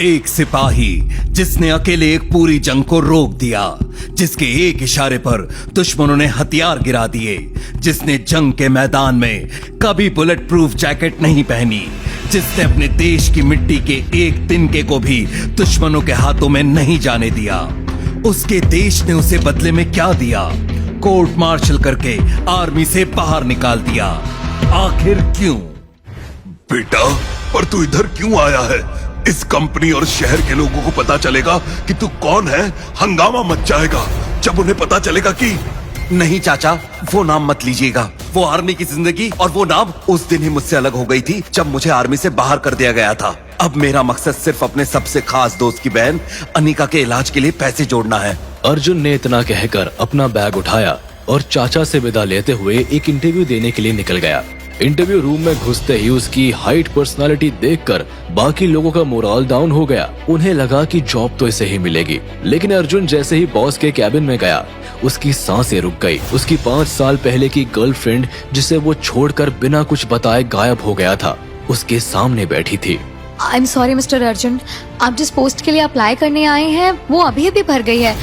एक सिपाही जिसने अकेले एक पूरी जंग को रोक दिया, जिसके एक इशारे पर दुश्मनों ने हथियार गिरा दिए, जिसने जंग के मैदान में कभी बुलेट प्रूफ जैकेट नहीं पहनी, जिसने अपने देश की मिट्टी के एक तिनके को भी दुश्मनों के हाथों में नहीं जाने दिया। उसके देश ने उसे बदले में क्या दिया? कोर्ट मार्शल करके आर्मी से बाहर निकाल दिया। आखिर क्यों? बेटा, पर तू इधर क्यों आया है? इस कंपनी और शहर के लोगों को पता चलेगा कि तू कौन है, हंगामा मच जाएगा। जब उन्हें पता चलेगा कि... नहीं चाचा, वो नाम मत लीजिएगा। वो आर्मी की जिंदगी और वो नाम उस दिन ही मुझसे अलग हो गई थी जब मुझे आर्मी से बाहर कर दिया गया था। अब मेरा मकसद सिर्फ अपने सबसे खास दोस्त की बहन अनिका के इलाज के लिए पैसे जोड़ना है। अर्जुन ने इतना कहकर अपना बैग उठाया और चाचा से विदा लेते हुए एक इंटरव्यू देने के लिए निकल गया। इंटरव्यू रूम में घुसते ही उसकी हाइट पर्सनालिटी देखकर बाकी लोगों का मोरल डाउन हो गया। उन्हें लगा कि जॉब तो इसे ही मिलेगी, लेकिन अर्जुन जैसे ही बॉस के कैबिन में गया, उसकी सांसें रुक गई। उसकी 5 साल पहले की गर्लफ्रेंड, जिसे वो छोड़कर बिना कुछ बताए गायब हो गया था, उसके सामने बैठी थी। I am sorry mister Arjun, आप जिस पोस्ट के लिए अप्लाई करने आए हैं वो अभी अभी भर गई है।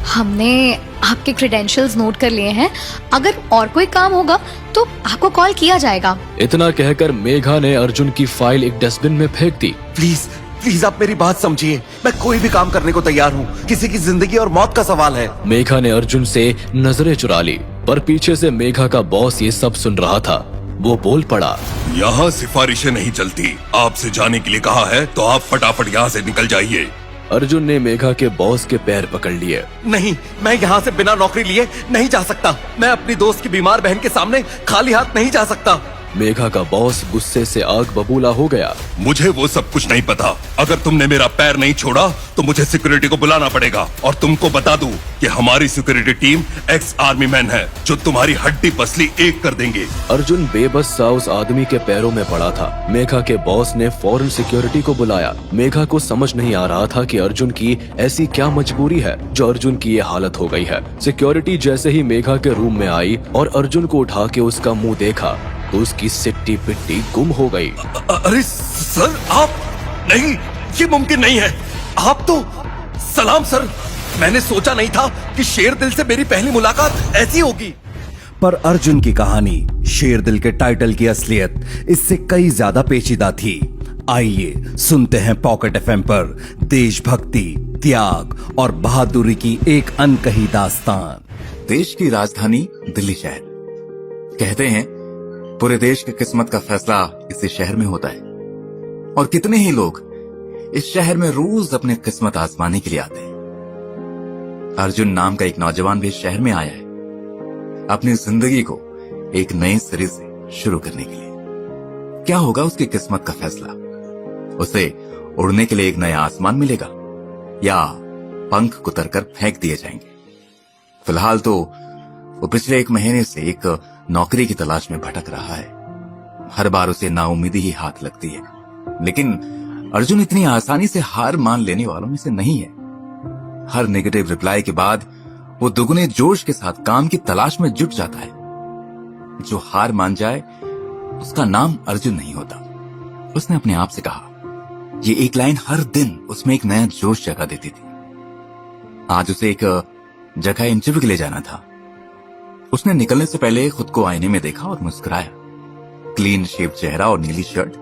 हमने आपके क्रेडेंशियल्स नोट कर लिए हैं। अगर और कोई काम होगा तो आपको कॉल किया जाएगा। इतना कहकर मेघा ने अर्जुन की फाइल एक डस्टबिन में फेंक दी। प्लीज प्लीज आप मेरी बात समझिए। मैं कोई भी काम करने को तैयार हूँ। किसी की जिंदगी और मौत का सवाल है। मेघा ने अर्जुन से नजरें चुरा ली, पर पीछे से मेघा का बॉस ये सब सुन रहा था। वो बोल पड़ा, यहाँ सिफारिशें नहीं चलती। आपसे जाने के लिए कहा है तो आप फटाफट यहाँ से निकल जाइए। अर्जुन ने मेघा के बॉस के पैर पकड़ लिए। नहीं, मैं यहाँ से बिना नौकरी लिए नहीं जा सकता। मैं अपनी दोस्त की बीमार बहन के सामने खाली हाथ नहीं जा सकता। मेघा का बॉस गुस्से से आग बबूला हो गया। मुझे वो सब कुछ नहीं पता। अगर तुमने मेरा पैर नहीं छोड़ा तो मुझे सिक्योरिटी को बुलाना पड़ेगा और तुमको बता दूं कि हमारी security team ex army man है जो तुम्हारी हड्डी पसली एक कर देंगे। अर्जुन बेबस सा उस आदमी के पैरों में पड़ा था। मेघा के बॉस ने फौरन सिक्योरिटी को बुलाया। मेघा को समझ नहीं आ रहा था कि अर्जुन की ऐसी क्या मजबूरी है जो अर्जुन की ये हालत हो गई है। सिक्योरिटी जैसे ही मेघा के रूम में आई और अर्जुन को उठा के उसका मुंह देखा तो उसकी सिट्टी पिट्टी गुम हो गई। अरे सर, आप... नहीं, ये मुमकिन नहीं है। आप तो... सलाम सर, मैंने सोचा नहीं था कि शेर दिल से मेरी पहली मुलाकात ऐसी होगी। पर अर्जुन की कहानी, शेर दिल के टाइटल की असलियत इससे कई ज्यादा पेचीदा थी। आइए सुनते हैं पॉकेट एफएम पर देशभक्ति, त्याग और बहादुरी की एक अनकही दास्तान। देश की राजधानी दिल्ली शहर। कहते हैं पूरे देश की किस्मत का फैसला इसी शहर में होता है, और कितने ही लोग इस शहर में रोज अपनी किस्मत आजमाने के लिए आते हैं। अर्जुन नाम का एक नौजवान भी इस शहर में आया है अपनी जिंदगी को एक नए सिरे से शुरू करने के लिए। क्या होगा उसकी किस्मत का फैसला? उसे उड़ने के लिए एक नया आसमान मिलेगा या पंख कुतरकर फेंक दिए जाएंगे? फिलहाल तो वो पिछले 1 महीने से एक नौकरी की तलाश में भटक रहा है। हर बार उसे नाउम्मीदी ही हाथ लगती है, लेकिन अर्जुन इतनी आसानी से हार मान लेने वालों में से नहीं है। हर नेगेटिव रिप्लाई के बाद वो दुगने जोश के साथ काम की तलाश में जुट जाता है। जो हार मान जाए उसका नाम अर्जुन नहीं होता। उसने अपने आप से कहा, ये एक लाइन हर दिन उसमें एक नया जोश जगा देती थी। आज उसे एक जगह इंटरव्यू के लिए जाना था। उसने निकलने से पहले खुद को आईने में देखा और मुस्कुराया। क्लीन शेव चेहरा और नीली शर्ट।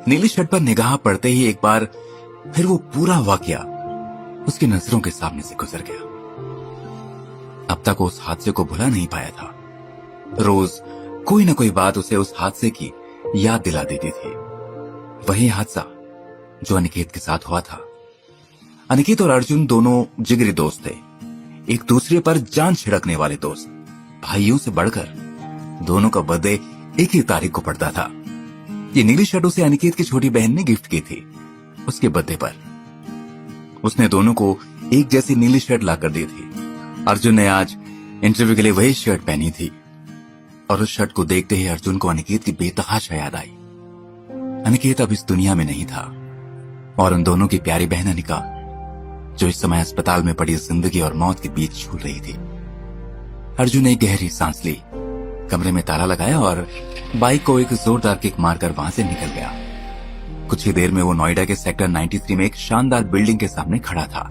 नीली शर्ट पर निगाह पड़ते ही एक बार फिर वो पूरा वाकया उसकी नजरों के सामने से गुजर गया। अब तक वो उस हादसे को भुला नहीं पाया था। रोज कोई न कोई बात उसे उस हादसे की याद दिला देती थी। वही हादसा जो अनिकेत के साथ हुआ था। अनिकेत और अर्जुन दोनों जिगरी दोस्त थे, एक दूसरे पर जान छिड़कने वाले दोस्त। भाइयों से बढ़कर दोनों का बर्थडे एक ही तारीख को पड़ता था। ये नीली शर्ट उसे अनिकेत की छोटी बहन ने गिफ्ट की थी उसके बर्थडे पर। उसने दोनों को एक जैसी नीली शर्ट लाकर दी थी। अर्जुन ने आज इंटरव्यू के लिए वही शर्ट पहनी थी और उस शर्ट को देखते ही अर्जुन को अनिकेत की बेतहाशा याद आई। अनिकेत अब इस दुनिया में नहीं था और उन दोनों की प्यारी बहन अनिका, जो इस समय अस्पताल में पड़ी जिंदगी और मौत के बीच झूल रही थी। अर्जुन ने गहरी सांस ली, कमरे में ताला लगाया और बाइक को एक जोरदार किक मारकर वहां से निकल गया। कुछ ही देर में वो नोएडा के सेक्टर 93 में एक शानदार बिल्डिंग के सामने खड़ा था।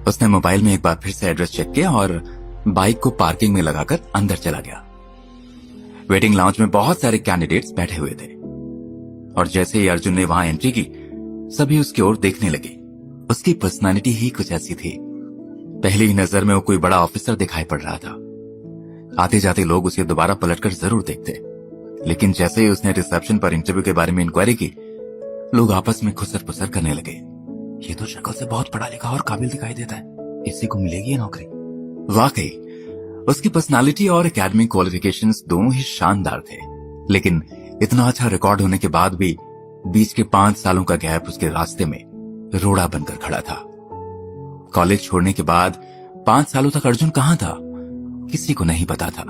उसने मोबाइल में एक बार फिर से एड्रेस चेक किया और बाइक को पार्किंग में लगाकर अंदर चला गया। वेटिंग लाउंज में बहुत सारे कैंडिडेट्स बैठे हुए थे और जैसे ही अर्जुन ने वहां एंट्री की, सभी उसकी ओर देखने लगे। उसकी पर्सनालिटी ही कुछ ऐसी थी। पहली ही नजर में वो कोई बड़ा ऑफिसर दिखाई पड़ रहा था। आते जाते लोग उसे दोबारा पलटकर जरूर देखते, लेकिन जैसे ही उसने रिसेप्शन पर इंटरव्यू के बारे में इंक्वायरी की, लोग आपस में खुसर पुसर करने लगे। ये तो शक्ल से बहुत पढ़ा लिखा और काबिल दिखाई देता है, इसी को मिलेगी ये नौकरी। वाकई उसकी पर्सनालिटी और एकेडमिक क्वालिफिकेशंस दोनों ही शानदार थे, लेकिन इतना अच्छा रिकॉर्ड होने के बाद भी बीच के 5 सालों का गैप उसके रास्ते में रोड़ा बनकर खड़ा था। कॉलेज छोड़ने के बाद 5 सालों तक अर्जुन कहां था, किसी को नहीं पता था।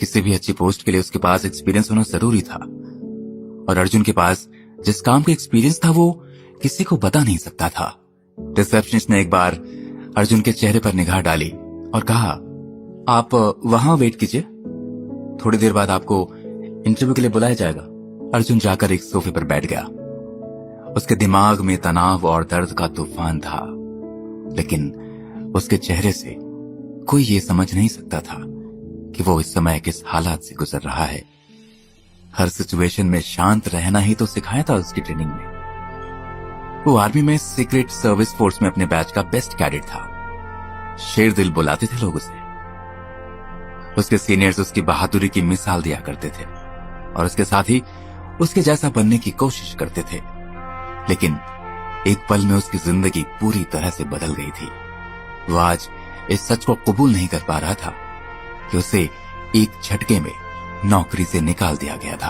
किसी भी अच्छी पोस्ट के लिए उसके पास एक्सपीरियंस होना जरूरी था, और अर्जुन के पास जिस काम का एक्सपीरियंस था वो किसी को बता नहीं सकता था। रिसेप्शनिस्ट ने एक बार अर्जुन के चेहरे पर निगाह डाली और कहा, आप वहां वेट कीजिए, थोड़ी देर बाद आपको इंटरव्यू के लिए बुलाया जाएगा। अर्जुन जाकर एक सोफे पर बैठ गया। उसके दिमाग में तनाव और दर्द का तूफान था, लेकिन उसके चेहरे से कोई ये समझ नहीं सकता था कि वो इस समय किस हालात से गुजर रहा है। हर सिचुएशन में शांत रहना ही तो सिखाया था उसकी ट्रेनिंग में। वो आर्मी में सीक्रेट सर्विस फोर्स में अपने बैच का बेस्ट कैडेट था। शेर दिल बुलाते थे लोग उसे। उसके सीनियर्स उसकी बहादुरी की मिसाल दिया करते थे और उसके साथ ही उसके जैसा बनने की कोशिश करते थे, लेकिन एक पल में उसकी जिंदगी पूरी तरह से बदल गई थी। वो आज इस सच को कबूल नहीं कर पा रहा था कि उसे एक झटके में नौकरी से निकाल दिया गया था।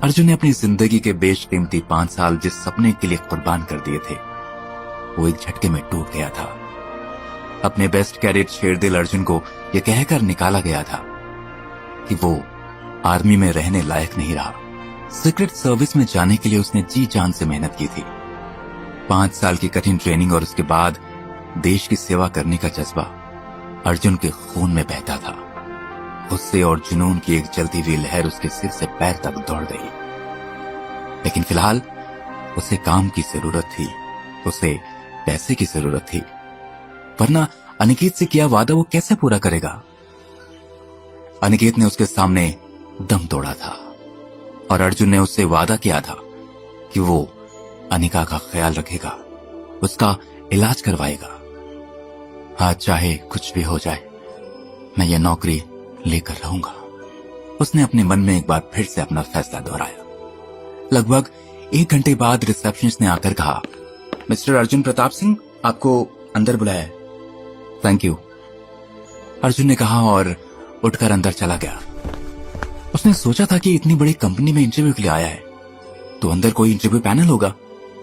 अर्जुन ने अपनी जिंदगी के बेशकीमती 5 साल जिस सपने के लिए कुर्बान कर दिए थे, वो एक झटके में टूट गया था। अपने बेस्ट कैडेट शेरदिल अर्जुन को यह कहकर निकाला गया था कि वो आर्मी में रहने लायक नहीं रहा। सीक्रेट सर्विस में जाने के लिए उसने जी जान से मेहनत की थी। 5 साल की कठिन ट्रेनिंग और उसके बाद देश की सेवा करने का जज्बा अर्जुन के खून में बहता था। गुस्से और जुनून की एक जलती हुई लहर उसके सिर से पैर तक दौड़ गई। लेकिन फिलहाल उसे काम की जरूरत थी, उसे पैसे की जरूरत थी, वरना अनिकेत से किया वादा वो कैसे पूरा करेगा। अनिकेत ने उसके सामने दम तोड़ा था और अर्जुन ने उससे वादा किया था कि वो अनिका का ख्याल रखेगा, उसका इलाज करवाएगा। आज चाहे कुछ भी हो जाए, मैं ये नौकरी लेकर रहूंगा। उसने अपने मन में एक बार फिर से अपना फैसला दोहराया। लगभग 1 घंटे बाद रिसेप्शनिस्ट ने आकर कहा, मिस्टर अर्जुन प्रताप सिंह, आपको अंदर बुलाया है। थैंक यू, अर्जुन ने कहा और उठकर अंदर चला गया। उसने सोचा था कि इतनी बड़ी कंपनी में इंटरव्यू के लिए आया है तो अंदर कोई इंटरव्यू पैनल होगा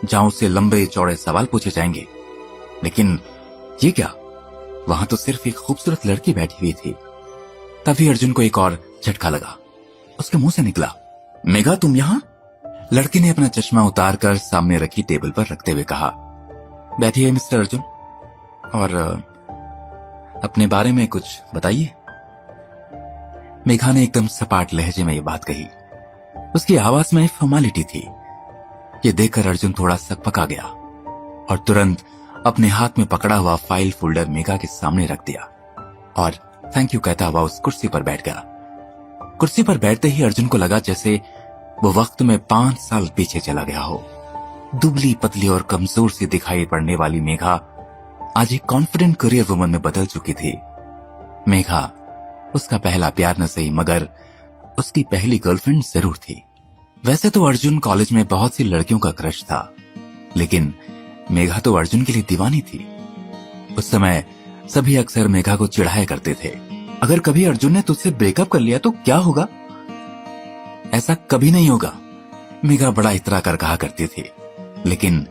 जहां उससे लंबे चौड़े सवाल पूछे जाएंगे, लेकिन ये क्या, वहां तो सिर्फ एक खूबसूरत लड़की बैठी हुई थी। तभी अर्जुन को एक और झटका लगा। उसके मुंह से निकला, मेघा तुम यहां? लड़की ने अपना चश्मा उतारकर सामने रखी टेबल पर रखते हुए कहा, बैठिए मिस्टर अर्जुन, और अपने बारे में कुछ बताइए। मेघा ने एकदम सपाट लहजे में ये बात कही। उसकी आवाज में फॉर्मेलिटी थी। ये देखकर अर्जुन थोड़ा सकपका गया और तुरंत अपने हाथ में पकड़ा हुआ फाइल फोल्डर मेघा के सामने रख दिया और थैंक यू कहता हुआ उस कुर्सी पर बैठ गया। कुर्सी पर बैठते ही अर्जुन को लगा जैसे वो वक्त में 5 साल पीछे चला गया हो। दुबली पतली और कमजोर सी दिखाई पड़ने वाली मेघा आज एक कॉन्फिडेंट करियर वुमन में बदल चुकी थी। मेघा उसका पहला प्यार न सही, मगर उसकी पहली गर्लफ्रेंड जरूर थी। वैसे तो अर्जुन कॉलेज में बहुत सी लड़कियों का क्रश था, लेकिन मेघा तो अर्जुन के लिए दीवानी थी। उस समय सभी अक्सर मेघा को चिढ़ाया करते थे, अगर कभी अर्जुन ने तुझसे ब्रेकअप कर लिया तो क्या होगा? ऐसा कभी नहीं होगा, मेघा बड़ा इतरा कर कहा करती थी। लेकिन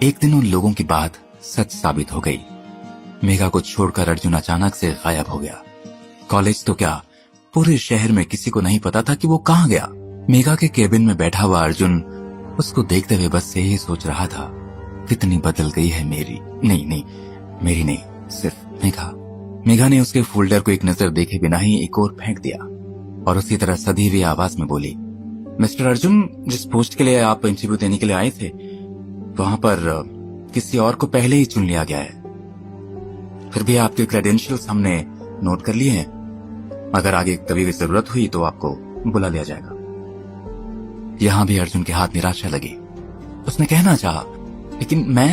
एक दिन उन लोगों की बात सच साबित हो गई। मेघा को छोड़कर अर्जुन अचानक से गायब हो गया। कॉलेज तो क्या, पूरे शहर में किसी को नहीं पता था कि वो कहां गया। मेघा के केबिन में बैठा हुआ अर्जुन उसको देखते हुए बस यही सोच रहा था, कितनी बदल गई है मेरी नहीं, सिर्फ मेघा। मेघा ने उसके फोल्डर को एक नजर देखे बिना ही एक और फेंक दिया और उसी तरह सधी हुई आवाज में बोली, मिस्टर अर्जुन, जिस पोस्ट के लिए आप इंटरव्यू देने के लिए आए थे वहां पर किसी और को पहले ही चुन लिया गया है। फिर भी आपके क्रेडेंशियल्स हमने नोट कर लिए हैं। अगर आगे कभी भी जरूरत हुई तो आपको बुला लिया जाएगा। यहां भी अर्जुन के हाथ निराशा लगी। उसने कहना चाहा, लेकिन मैं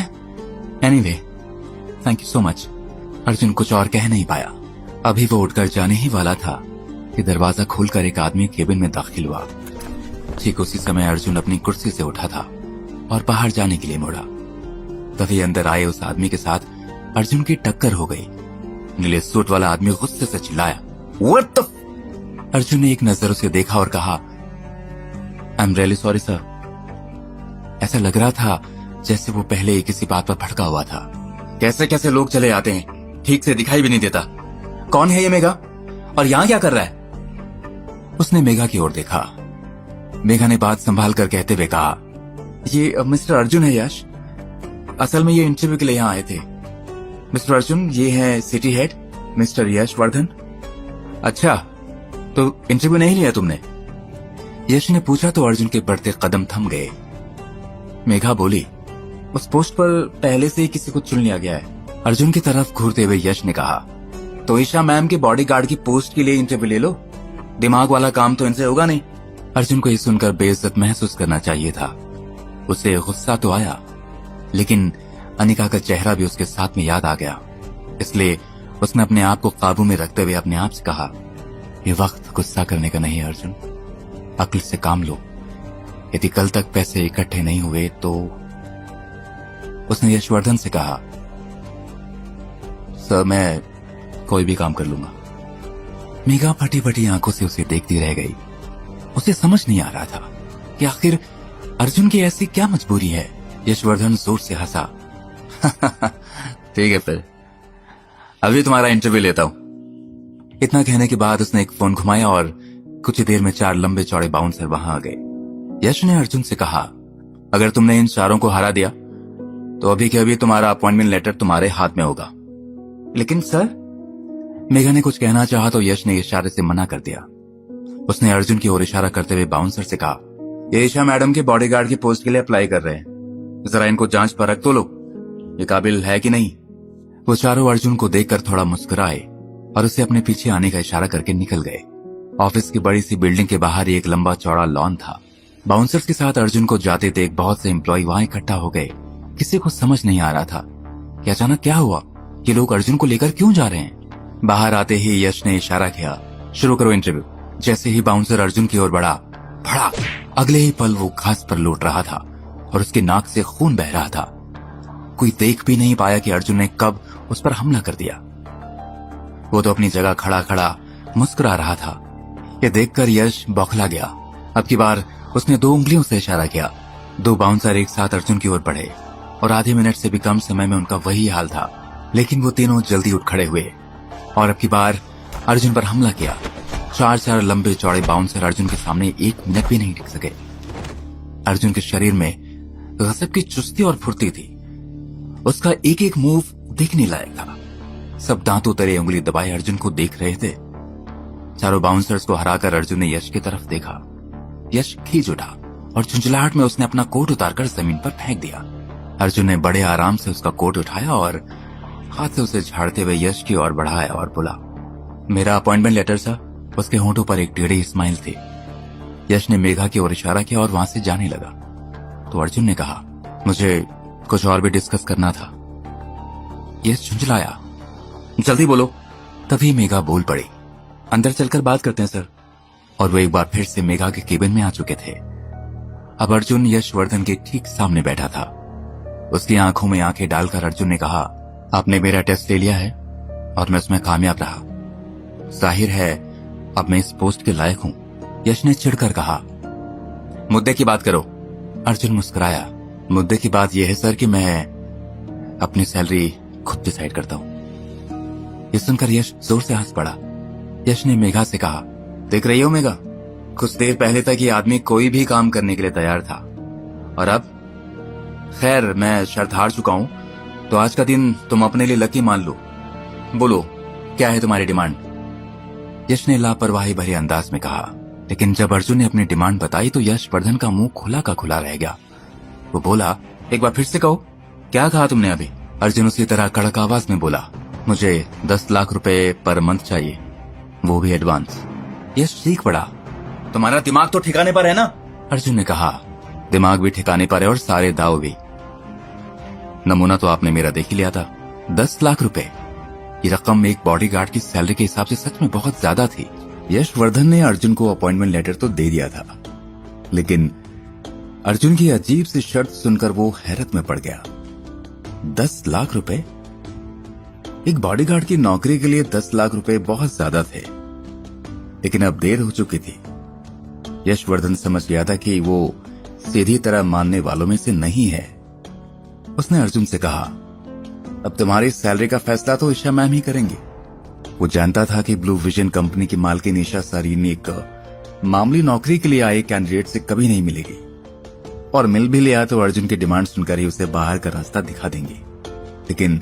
anyway thank you so much. Arjun कुछ और कह नहीं पाया। अभी वो उठकर जाने ही वाला था कि दरवाजा खोलकर एक आदमी केबिन में दाखिल हुआ। ठीक उसी समय अर्जुन अपनी कुर्सी से उठा था और बाहर जाने के लिए मुड़ा। तभी अंदर आए उस आदमी के साथ अर्जुन की टक्कर हो गई। नीले सूट वाला आदमी गुस्से से चिल्लाया, What the? अर्जुन ने एक नजर उसे देखा और कहा, I am really sorry sir. ऐसा लग रहा था जैसे वो पहले ही किसी बात पर भड़का हुआ था। कैसे कैसे लोग चले आते हैं, ठीक से दिखाई भी नहीं देता। कौन है ये मेघा और यहां क्या कर रहा है? उसने मेघा की ओर देखा। मेघा ने बात संभाल कर कहते हुए कहा, ये मिस्टर अर्जुन है यश। असल में ये इंटरव्यू के लिए यहां आए थे। मिस्टर अर्जुन, ये है सिटी हेड मिस्टर यश वर्धन। अच्छा, तो इंटरव्यू नहीं लिया तुमने? यश ने पूछा तो अर्जुन के बढ़ते कदम थम गए। मेघा बोली, उस पोस्ट पर पहले से ही किसी को चुन लिया गया है। अर्जुन की तरफ घूरते हुए यश ने कहा, तो ईशा मैम के बॉडीगार्ड की पोस्ट के लिए इंटरव्यू ले लो। दिमाग वाला काम तो इनसे होगा नहीं। अर्जुन को ये सुनकर बेइज्जत महसूस करना चाहिए था। उसे गुस्सा तो आया, लेकिन अनिका का चेहरा भी उसके साथ में याद आ गया। इसलिए उसने अपने आप को काबू में रखते हुए अपने आप से कहा, ये वक्त गुस्सा करने का नहीं है अर्जुन, अक्ल से काम लो। यदि कल तक पैसे इकट्ठे नहीं हुए तो। उसने यशवर्धन से कहा, सर मैं कोई भी काम कर लूंगा। मेघा फटी फटी आंखों से उसे देखती रह गई। उसे समझ नहीं आ रहा था कि आखिर अर्जुन की ऐसी क्या मजबूरी है। यशवर्धन जोर से हंसा, ठीक है फिर अभी तुम्हारा इंटरव्यू लेता हूं। इतना कहने के बाद उसने एक फोन घुमाया और कुछ ही देर में 4 लंबे चौड़े बाउंसर वहां आ गए। यश ने अर्जुन से कहा, अगर तुमने इन 4 को हरा दिया तो अभी के अभी तुम्हारा अपॉइंटमेंट लेटर तुम्हारे हाथ में होगा। लेकिन सर, मेघा ने कुछ कहना चाहा तो यश ने इशारे से मना कर दिया। उसने अर्जुन की ओर इशारा करते हुए बाउंसर से कहा, ये ईशा मैडम के बॉडीगार्ड की पोस्ट के लिए अप्लाई कर रहे हैं, जरा इनको जांच परख तो लो, ये काबिल है कि नहीं। वो चारों अर्जुन को देखकर थोड़ा मुस्कुराए और उसे अपने पीछे आने का इशारा करके निकल गए। ऑफिस की बड़ी सी बिल्डिंग के बाहर एक लंबा चौड़ा लॉन था। बाउंसर्स के साथ अर्जुन को जाते देख बहुत से एम्प्लॉय वहां इकट्ठा हो गए। किसी को समझ नहीं आ रहा था कि अचानक क्या हुआ, ये लोग अर्जुन को लेकर क्यों जा रहे हैं। बाहर आते ही यश ने इशारा किया, शुरू करो इंटरव्यू। जैसे ही बाउंसर अर्जुन की ओर बढ़ा, फड़ाक, अगले ही पल वो घास पर लौट रहा था और उसके नाक से खून बह रहा था। कोई देख भी नहीं पाया कि अर्जुन ने कब उस पर हमला कर दिया। वो तो अपनी जगह खड़ा खड़ा मुस्कुरा रहा था। ये देखकर यश बौखला गया। अब की बार उसने 2 उंगलियों से इशारा किया। 2 बाउंसर एक साथ अर्जुन की ओर बढ़े और आधे मिनट से भी कम समय में उनका वही हाल था। लेकिन वो तीनों जल्दी उठ खड़े हुए और अब की बार अर्जुन पर हमला किया। 4 लंबे चौड़े बाउंसर अर्जुन के सामने 1 मिनट भी नहीं टिक सके। अर्जुन के शरीर में गजब की चुस्ती और फुर्ती थी। उसका एक एक मूव देखने लायक था। सब दांतों तले उंगली दबाए अर्जुन को देख रहे थे। चारों बाउंसर्स को हराकर अर्जुन ने यश की तरफ देखा। यश खींच उठा और झुंझलाहट में उसने अपना कोट उतारकर जमीन पर फेंक दिया। अर्जुन ने बड़े आराम से उसका कोट उठाया और हाथ से उसे झाड़ते हुए यश की ओर बढ़ाया और बोला, मेरा अपॉइंटमेंट लेटर सर। उसके होंठों पर एक टेढ़ी स्माइल थी। यश ने मेघा की ओर इशारा किया और वहां से जाने लगा तो अर्जुन ने कहा, मुझे कुछ और भी डिस्कस करना था। यश झुंझलाया, जल्दी बोलो। तभी मेघा बोल पड़ी, अंदर चलकर बात करते हैं सर। और वो एक बार फिर से मेघा के केबिन में आ चुके थे। अब अर्जुन यशवर्धन के ठीक सामने बैठा था। उसकी आंखों में आंखें डालकर अर्जुन ने कहा, आपने मेरा टेस्ट ले लिया है और मैं उसमें कामयाब रहा। जाहिर है अब मैं इस पोस्ट के लायक हूं। यश ने चिढ़कर कहा, मुद्दे की बात करो। अर्जुन मुस्कुराया, मुद्दे की बात यह है सर कि मैं अपनी सैलरी खुद डिसाइड करता हूं। यह सुनकर यश जोर से हंस पड़ा। यश ने मेघा से कहा, देख रही हो मेघा, कुछ देर पहले तक ये आदमी कोई भी काम करने के लिए तैयार था और अब खैर मैं शर्त हार चुका हूं, तो आज का दिन तुम अपने लिए लकी मान लो। बोलो क्या है तुम्हारी डिमांड। यश ने लापरवाही भरे अंदाज में कहा, लेकिन जब अर्जुन ने अपनी डिमांड बताई तो यशवर्धन का मुंह खुला का खुला रह गया। वो बोला, एक बार फिर से कहो, क्या कहा तुमने अभी? अर्जुन उसी तरह कड़क आवाज में बोला, मुझे 10 लाख रुपए पर मंथ चाहिए, वो भी एडवांस। यश चीख पड़ा, तुम्हारा दिमाग तो ठिकाने पर है ना? अर्जुन ने कहा, दिमाग भी ठिकाने पर है और सारे दाव भी। नमूना तो आपने मेरा देख ही लिया था। 10 लाख रुपए, ये रकम एक बॉडीगार्ड की सैलरी के हिसाब से सच में बहुत ज्यादा थी। यशवर्धन ने अर्जुन को अपॉइंटमेंट लेटर तो दे दिया था, लेकिन अर्जुन की अजीब सी शर्त सुनकर वो हैरत में पड़ गया। 10 लाख रुपए? एक बॉडीगार्ड की नौकरी के लिए 10 लाख रुपए बहुत ज्यादा थे, लेकिन अब देर हो चुकी थी। यशवर्धन समझ गया था कि वो सीधी तरह मानने वालों में से नहीं है। उसने अर्जुन से कहा, अब तुम्हारी सैलरी का फैसला तो ईशा मैम ही करेंगी। वो जानता था कि ब्लू विजन कंपनी की मालकिन ईशा सरीन एक मामूली नौकरी के लिए आए कैंडिडेट से कभी नहीं मिलेगी, और मिल भी लिया तो अर्जुन की डिमांड सुनकर ही उसे बाहर का रास्ता दिखा देंगी। लेकिन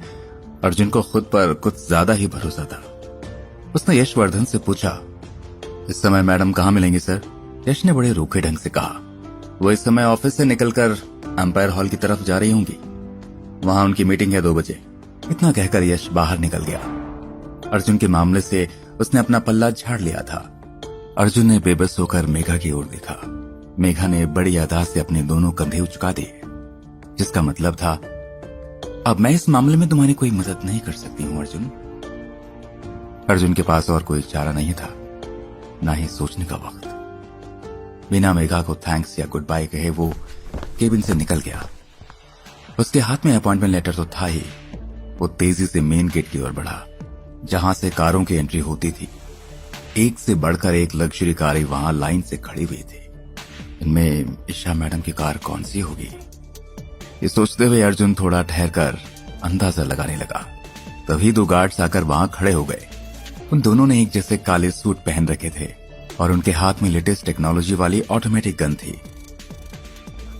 अर्जुन को खुद पर कुछ ज्यादा ही भरोसा था। उसने यशवर्धन से पूछा, इस समय मैडम कहाँ मिलेंगी सर? यश ने बड़े रूखे ढंग से कहा, वो इस समय ऑफिस से निकलकर एम्पायर हॉल की तरफ जा रही होंगी, वहां उनकी मीटिंग है 2 बजे। इतना कहकर यश बाहर निकल गया। अर्जुन के मामले से उसने अपना पल्ला झाड़ लिया था। अर्जुन ने बेबस होकर मेघा की ओर देखा। मेघा ने बड़ी अदा से अपने दोनों कंधे उचका दिए, जिसका मतलब था, अब मैं इस मामले में तुम्हारी कोई मदद नहीं कर सकती हूं अर्जुन। अर्जुन के पास और कोई चारा नहीं था, ना ही सोचने का वक्त। बिना मेघा को थैंक्स या गुड बाय कहे वो केबिन से निकल गया। उसके हाथ में अपॉइंटमेंट लेटर तो था ही। वो तेजी से मेन गेट की ओर बढ़ा, जहां से कारों की एंट्री होती थी। एक से बढ़कर एक लग्जरी कारें वहां लाइन से खड़ी हुई थी। इनमें ईशा मैडम की कार कौन सी होगी? ये सोचते हुए अर्जुन थोड़ा ठहरकर अंदाजा लगाने लगा। तभी 2 गार्ड्स आकर वहां खड़े हो गए। उन दोनों ने एक जैसे काले सूट पहन रखे थे और उनके हाथ में लेटेस्ट टेक्नोलॉजी वाली ऑटोमेटिक गन थी।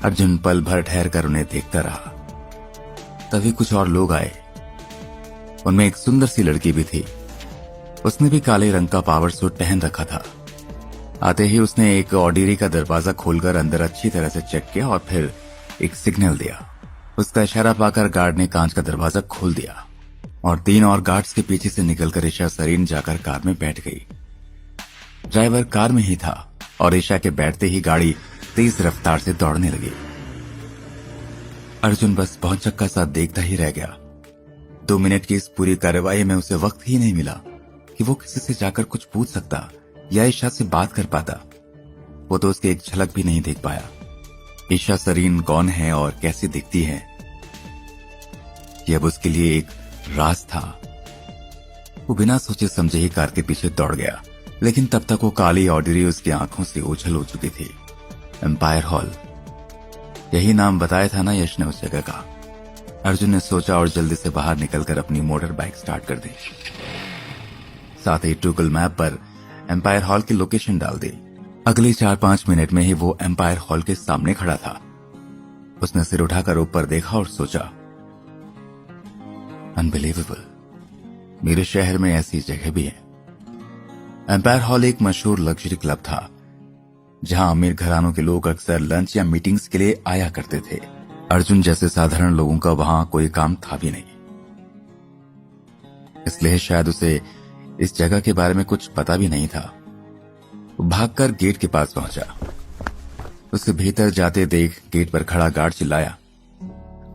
अर्जुन पल भर ठहरकर उन्हें देखता रहा। तभी कुछ और लोग आए। उनमें एक सुंदर सी लड़की भी थी। उसने भी काले रंग का पावर सूट पहन रखा था। आते ही उसने एक ऑर्डिनरी का दरवाजा खोलकर अंदर अच्छी तरह से चेक किया और फिर एक सिग्नल दिया। उसका इशारा पाकर गार्ड ने कांच का दरवाजा खोल दिया और 3 और गार्ड्स के पीछे से निकलकर ईशा सरीन जाकर कार में बैठ गई। ड्राइवर कार में ही था और ईशा के बैठते ही गाड़ी तेज रफ्तार से दौड़ने लगी। अर्जुन बस भौचक्का सा देखता ही रह गया। 2 मिनट की इस पूरी कार्रवाई में उसे वक्त ही नहीं मिला कि वो किसी से जाकर कुछ पूछ सकता या ईशा से बात कर पाता। वो तो उसकी एक झलक भी नहीं देख पाया। ईशा सरीन कौन है और कैसी दिखती है, यह अब उसके लिए एक राज था। वो बिना सोचे समझे ही कार के पीछे दौड़ गया, लेकिन तब तक वो काली ऑर्डिनरी उसकी आंखों से ओझल हो चुकी थी। एम्पायर हॉल, यही नाम बताया था ना यश ने उस जगह का। अर्जुन ने सोचा और जल्दी से बाहर निकलकर अपनी मोटर बाइक स्टार्ट कर दी। साथ ही गूगल मैप पर एम्पायर हॉल की लोकेशन डाल दी। अगले 4-5 मिनट में ही वो एम्पायर हॉल के सामने खड़ा था। उसने सिर उठाकर ऊपर देखा और सोचा, अनबिलीवेबल, मेरे शहर में ऐसी जगह भी है। एम्पायर हॉल एक मशहूर लग्जरी क्लब था, जहां अमीर घरानों के लोग अक्सर लंच या मीटिंग्स के लिए आया करते थे। अर्जुन जैसे साधारण लोगों का वहां कोई काम था भी नहीं, इसलिए शायद उसे इस जगह के बारे में कुछ पता भी नहीं था। वो भागकर गेट के पास पहुंचा। उसे भीतर जाते देख गेट पर खड़ा गार्ड चिल्लाया,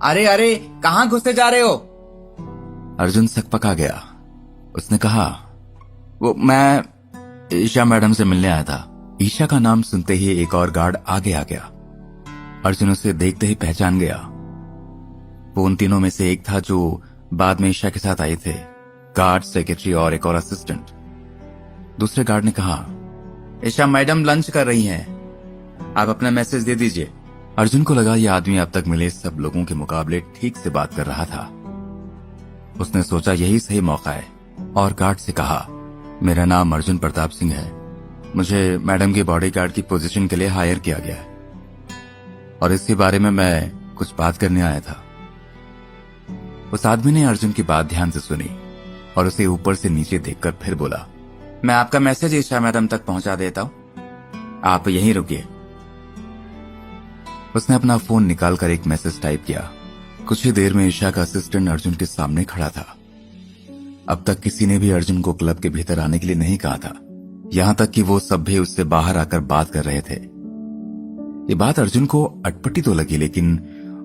अरे अरे, कहां घुसते जा रहे हो? अर्जुन सकपका गया। उसने कहा, वो मैं ईशा मैडम से मिलने आया था। ईशा का नाम सुनते ही एक और गार्ड आगे आ गया। अर्जुन उसे देखते ही पहचान गया। वो उन तीनों में से एक था जो बाद में ईशा के साथ आए थे, गार्ड, सेक्रेटरी और एक और असिस्टेंट। दूसरे गार्ड ने कहा, ईशा मैडम लंच कर रही हैं, आप अपना मैसेज दे दीजिए। अर्जुन को लगा यह आदमी अब तक मिले सब लोगों के मुकाबले ठीक से बात कर रहा था। उसने सोचा यही सही मौका है और गार्ड से कहा, मेरा नाम अर्जुन प्रताप सिंह है, मुझे मैडम की बॉडीगार्ड की पोजीशन के लिए हायर किया गया है और इसी बारे में मैं कुछ बात करने आया था। उस आदमी ने अर्जुन की बात ध्यान से सुनी और उसे ऊपर से नीचे देखकर फिर बोला, मैं आपका मैसेज ईशा मैडम तक पहुंचा देता हूं। आप यहीं रुकिए। उसने अपना फोन निकालकर एक मैसेज टाइप किया। कुछ ही देर में ईशा का असिस्टेंट अर्जुन के सामने खड़ा था। अब तक किसी ने भी अर्जुन को क्लब के भीतर आने के लिए नहीं कहा था, यहां तक कि वो सब भी उससे बाहर आकर बात कर रहे थे। ये बात अर्जुन को अटपटी तो लगी, लेकिन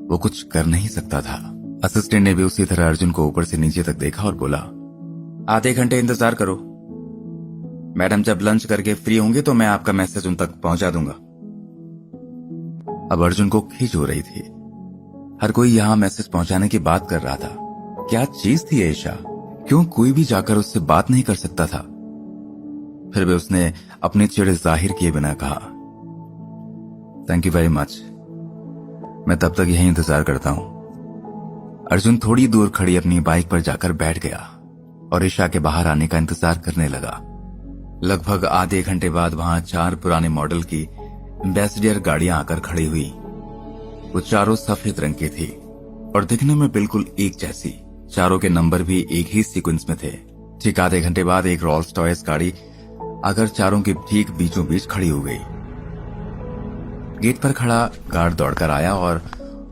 वो कुछ कर नहीं सकता था। असिस्टेंट ने भी उसी तरह अर्जुन को ऊपर से नीचे तक देखा और बोला, आधे घंटे इंतजार करो, मैडम जब लंच करके फ्री होंगे तो मैं आपका मैसेज उन तक पहुंचा दूंगा। अब अर्जुन को खींच हो रही थी। हर कोई यहां मैसेज पहुंचाने की बात कर रहा था। क्या चीज थी ईशा? क्यों कोई भी जाकर उससे बात नहीं कर सकता था? फिर भी उसने अपनी चिढ़ जाहिर किए बिना कहा, थैंक यू वेरी मच, मैं तब तक यहीं इंतजार करता हूं। अर्जुन थोड़ी दूर खड़ी अपनी बाइक पर जाकर बैठ गया और ईशा के बाहर आने का इंतजार करने लगा। लगभग आधे घंटे बाद वहां 4 पुराने मॉडल की एम्बेसडर गाड़ियां आकर खड़ी हुई। वो चारों सफेद रंग की थी और दिखने में बिल्कुल एक जैसी। चारों के नंबर भी एक ही सीक्वेंस में थे। ठीक आधे घंटे बाद एक रोल्स रॉयस गाड़ी आकर चारों के ठीक बीचों बीच खड़ी हो गई। गेट पर खड़ा गार्ड दौड़कर आया और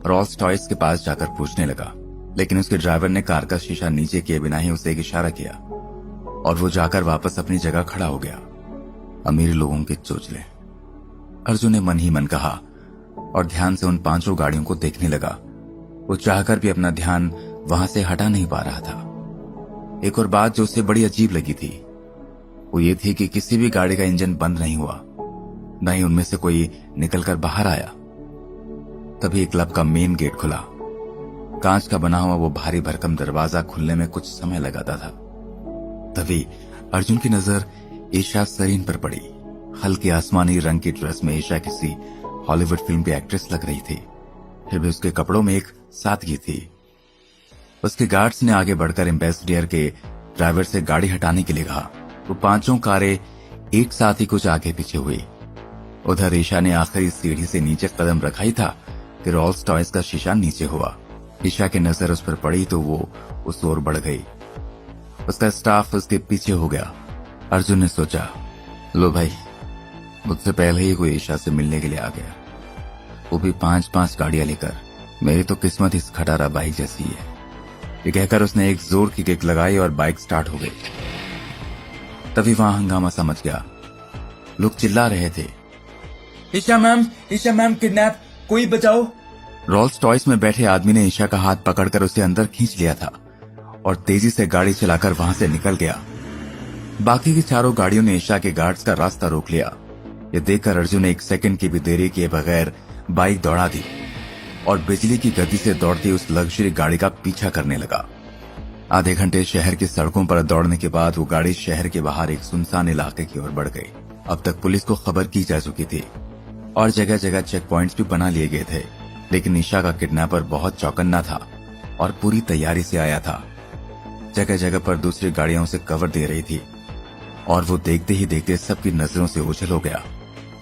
रोल्स रॉयस के पास जाकर पूछने लगा, लेकिन उसके ड्राइवर ने कार का शीशा नीचे किए बिना ही उसे एक इशारा किया और वो जाकर वापस अपनी जगह खड़ा हो गया। अमीर लोगों के चोचले, अर्जुन ने मन ही मन कहा और ध्यान से उन 5 गाड़ियों को देखने लगा। वो चाहकर भी अपना ध्यान वहां से हटा नहीं पा रहा था। एक और बात जो उसे बड़ी अजीब लगी थी वो ये थी कि किसी भी गाड़ी का इंजन बंद नहीं हुआ, न ही उनमें से कोई निकलकर बाहर आया। तभी क्लब का मेन गेट खुला। कांच का बना हुआ वो भारी भरकम दरवाजा खुलने में कुछ समय लगाता था। तभी अर्जुन की नजर ईशा सरीन पर पड़ी। हल्के आसमानी रंग की ड्रेस में ईशा किसी हॉलीवुड फिल्म की एक्ट्रेस लग रही थी। फिर भी उसके कपड़ों में एक सादगी थी। उसके गार्ड्स ने आगे बढ़कर एम्बेसडर के ड्राइवर से गाड़ी हटाने के लिए कहा। वो 5 कारें एक साथ ही कुछ आगे पीछे हुई। उधर ईशा ने आखिरी सीढ़ी से नीचे कदम रखा ही था कि रोल्स रॉयस का शीशा नीचे हुआ। ईशा की नजर उस पर पड़ी तो वो उस ओर बढ़ गई। उसका स्टाफ उसके पीछे हो गया। अर्जुन ने सोचा, लो भाई, मुझसे पहले ही कोई ईशा से मिलने के लिए आ गया, वो भी 5-5 गाड़ियां लेकर। मेरी तो किस्मत इस खटारा बाइक जैसी है। ये कहकर उसने एक जोर की किक लगाई और बाइक स्टार्ट हो गई। तभी वहां हंगामा सा मच गया। लोग चिल्ला रहे थे, ईशा मैम किडनैप, कोई बचाओ। रोल्स रॉयस में बैठे आदमी ने ईशा का हाथ पकड़कर उसे अंदर खींच लिया था और तेजी से गाड़ी चलाकर वहां से निकल गया। बाकी की 4 गाड़ियों ने ईशा के गार्ड्स का रास्ता रोक लिया। ये देखकर अर्जुन ने 1 सेकंड की भी देरी किए बगैर बाइक दौड़ा दी और बिजली की गति से दौड़ती उस लग्जरी गाड़ी का पीछा करने लगा। आधे घंटे शहर की सड़कों पर दौड़ने के बाद वो गाड़ी शहर के बाहर एक सुनसान इलाके की ओर बढ़ गई। अब तक पुलिस को खबर की जा चुकी थी और जगह जगह चेक पॉइंट्स भी बना लिए गए थे, लेकिन ईशा का किडनैपर बहुत चौकन्ना था और पूरी तैयारी से आया था। जगह जगह पर दूसरी गाड़ियां उसे कवर दे रही थी और वो देखते ही देखते सबकी नजरों से ओझल हो गया।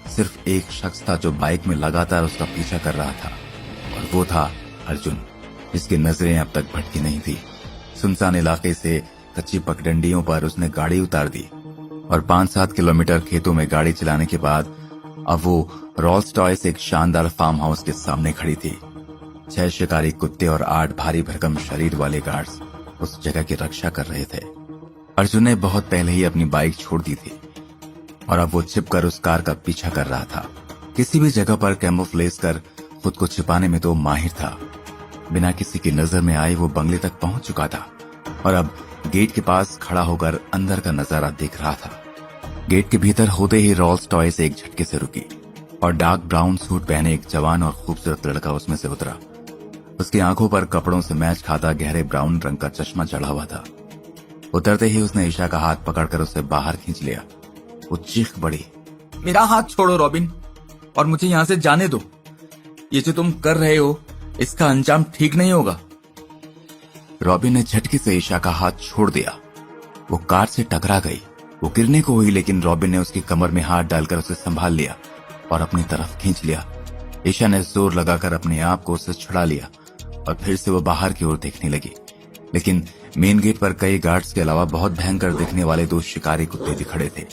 सिर्फ एक शख्स था जो बाइक में लगातार उसका पीछा कर रहा था और वो था अर्जुन, जिसकी नजरें अब तक भटकी नहीं थी। सुनसान इलाके से कच्ची पगडंडियों पर उसने गाड़ी उतार दी और 5-7 किलोमीटर खेतों में गाड़ी चलाने के बाद अब वो रोल्स रॉयस एक शानदार फार्म हाउस के सामने खड़ी थी। 6 शिकारी कुत्ते और 8 भारी भरकम शरीर वाले गार्ड्स उस जगह की रक्षा कर रहे थे। अर्जुन ने बहुत पहले ही अपनी बाइक छोड़ दी थी और अब वो छिपकर उस कार का पीछा कर रहा था। किसी भी जगह पर कैमोफ्लेज कर खुद को छिपाने में तो माहिर था। बिना किसी की नजर में आए वो बंगले तक पहुंच चुका था और अब गेट के पास खड़ा होकर अंदर का नजारा देख रहा था। गेट के भीतर होते ही रोल्स रॉयस एक झटके से रुकी और डार्क ब्राउन सूट पहने एक जवान और खूबसूरत लड़का उसमें से उतरा। उसकी आंखों पर कपड़ों से मैच खाता गहरे ब्राउन रंग का चश्मा चढ़ा हुआ था। उतरते ही उसने ईशा का हाथ पकड़कर उसे बाहर खींच लिया। वो चीख पड़ी, मेरा हाथ छोड़ो रॉबिन और मुझे यहां से जाने दो। ये जो तुम कर रहे हो इसका अंजाम ठीक नहीं होगा। रॉबिन ने झटके से ईशा का हाथ छोड़ दिया। वो कार से टकरा गई। वो गिरने को हुई, लेकिन रॉबिन ने उसकी कमर में हाथ डालकर उसे संभाल लिया और अपनी तरफ खींच लिया। ईशा ने जोर लगाकर अपने आप को उससे छुड़ा लिया और फिर से वो बाहर की ओर देखने लगी, लेकिन मेन गेट पर कई गार्ड्स के अलावा बहुत भयंकर दिखने वाले 2 शिकारी कुत्ते भी खड़े थे।